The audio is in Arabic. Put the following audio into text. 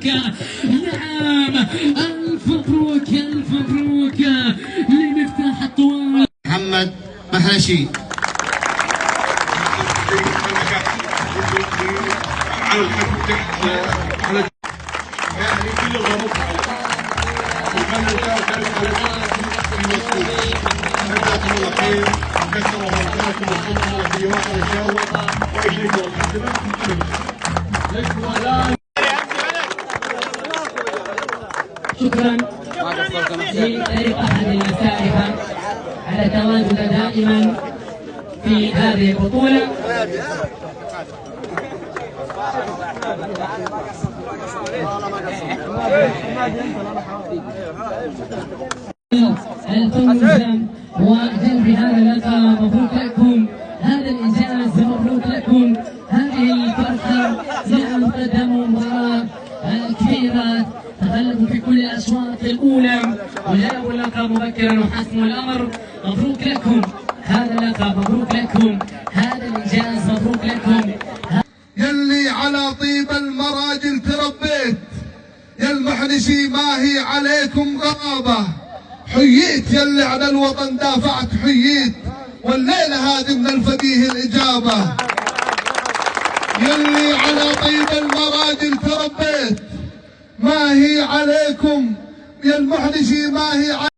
مبروك. نعم ألف مبروك ألف مبروك لمفتاح الطوال محمد محرشي. على الحب على يعني كل الغرب وكان جزاكم الله خير كثر وبركاته وصلى الله في واقع الشاور واجلكم شكرا لفريق أحد المسائحة على تواجد دائما في هذه البطولة. الفوز وجلب هذا اللقب، مبروك لكم هذا الإنجاز، مبروك لكم هذه الفرحة. نعم قدموا مباراة كبيرة، تغلبوا في كل الأشواط الأولى وجلبوا اللقب مبكرا وحسموا الأمر. مبروك لكم هذا اللقب، مبروك لكم هذا الإنجاز، مبروك لكم. يلي على طيب المراجل تربيت، يا المحرشي ما هي عليكم غابة، حييت يلي على الوطن دافعت حييت، والليلة هذه من الفقيه الإجابة. يلي على طيب المراجل تربيت ما هي عليكم، يا المحرشي ما هي عليكم